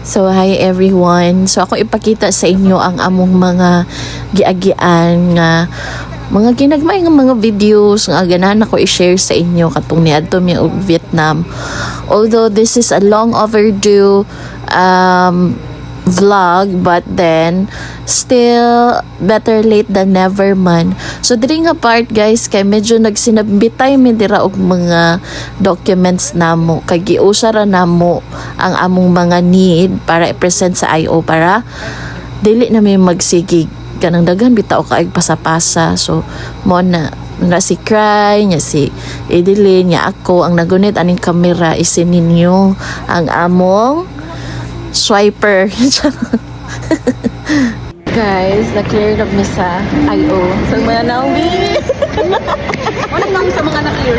So hi everyone. So ako ipakita sa inyo ang among mga giagian nga mga ginagmay nga mga videos nga ganahan ako i-share sa inyo katong niadto mi og Vietnam. Although this is a long overdue vlog, but then still better late than never man. So diri nga part guys kay medyo nagsinabitay mi dira og mga documents namo kay giusara namo ang among mga need para i-present sa IO para dili na may magsigig kanang daghan bitaw kaig pasapasa. So mo na si Cry, nya si Edeline, nya ako ang nagunit aning kamera isin ninyo ang among swiper. Guys, na-clear up mi sa IO. So, mga naumi. Walang namin sa mga na-clear.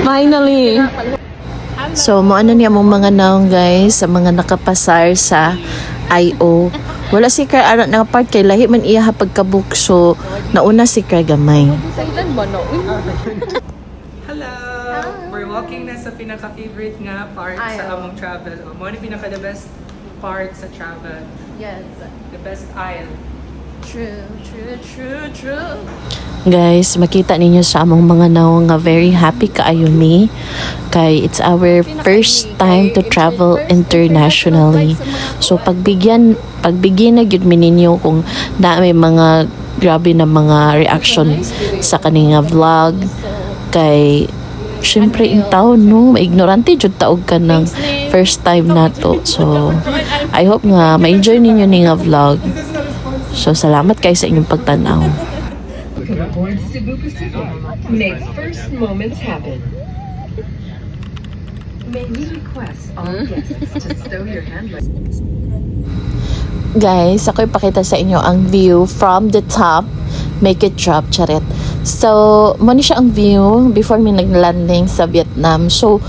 Finally. So, mo ano niya mong mga naong guys sa mga nakapasar sa IO. Wala si Cry aron nga part kay lahi man iya pagkabook. So, nauna si Cry gamay. Sa ilan ba no? Hello! We're walking na sa pinaka-favorite nga part sa among travel. O, mo ni pinaka-the best part sa travel. Yes. The best aisle. True. Guys, makita ninyo sa among mga naong nga very happy kaayo mi kay it's our first time to travel internationally. So pagbigyan na gyud mi ninyo kung na may mga grabe na mga reaction sa kaninga vlog kay syempre in taon no ignorante jud taog ka ng first time nato. So I hope nga ma-enjoy ninyo ni nga vlog. So salamat kay sa inyong pagtanaw. Aboard Cebu Pacific makes first moments happen. May we request all guests to stow your hand luggage. Guys, ako ipakita sa inyo ang view from the top. Make it drop, charet. So, muna siya ang view before mi nag-landing sa Vietnam. So,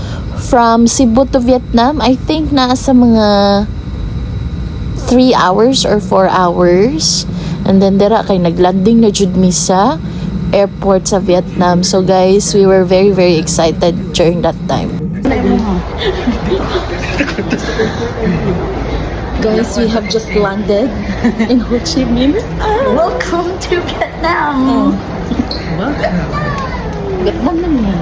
from Cebu to Vietnam, I think nasa mga 3 hours or 4 hours. And then, dira kay nag-landing na jud mi sa airport sa Vietnam. So, guys, we were very, very excited during that time. Guys, we have just landed in Ho Chi Minh. Welcome to Vietnam. Vietnam na niya.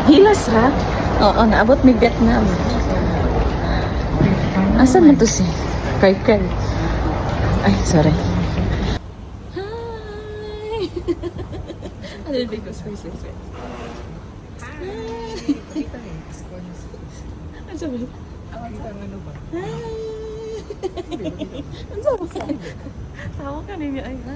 Hilas ha? Oo, naabot mi Vietnam. Asan man to si? Cry. Ay, sorry. Hi! A little bit goes wait. Hi! Ang sabi? Ang sabi? Tawa ka ninyo ay ha.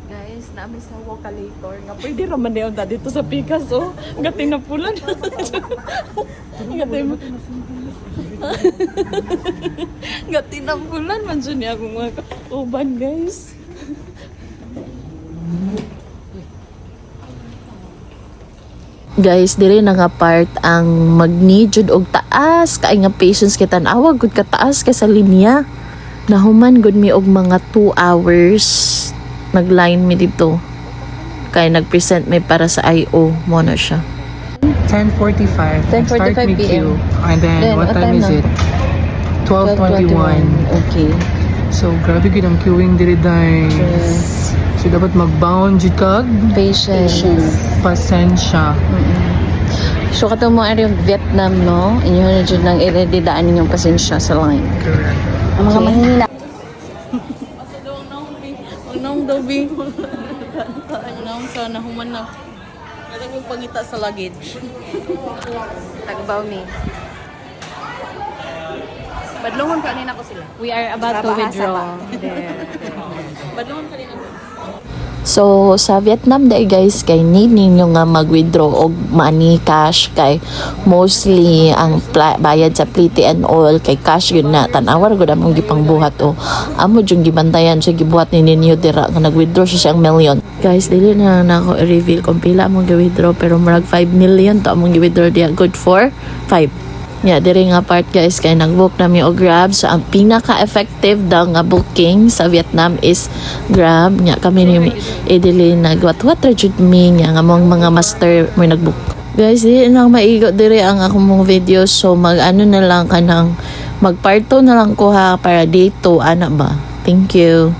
Guys, namin sa Wokalator nga pwede raman na yun dito sa Pikas, oh. Gating na pulan. Gating na pulan. Manso niya akong mga kauban, guys. Guys, diri na nga part ang mag-need jud og taas. Kay nga patience kita nawag gud ka taas kay sa linya. Nahuman gud mi og mga 2 hours. Nag-line mi dito. Kay nag-present mi para sa IO mo na siya. 10:45. 10:45 Start me PM. queue. And then, what time is na? it? 12:21. Okay. So, grabe gid ang queuing diri day. So, dapat mag-bound jud kag Patience. pasensya. So kato mo ari yung Vietnam no. Inyo na jud nang i-ready daan ninyong pasensya sa line. Correct. Ang mga mahina. Anong dobi? Anong sa nahuman na. Alam yung pangita sa luggage. Tagbaw ni. Badlongon kanina ko sila. We are about to withdraw. Badlongon kanina ko. So sa Vietnam dai guys kay need ninyo nga mag-withdraw og money cash kay mostly ang bayad sa plite and all kay cash yun na tan-awar gud among gipangbuhat o amo jung gibantayan sa gibuhat ni ninyo dira nga nag-withdraw siya ang million. Guys, dili na nako i-reveal kung pila among gi-withdraw pero murag 5 million to among gi-withdraw diya good for 5. Yeah, diri nga part guys kay nag-book nami og Grab. So ang pinaka-effective daw nga booking sa Vietnam is Grab. Nya kami ni Edeline nagwat-wat ra jud mi nga mong mga master mo nag-book. Guys, di na maigo dire ang akong mga video. So, mag-ano na lang ka ng, mag-part 2 na lang ko ha, para day 2, ana ba? Thank you.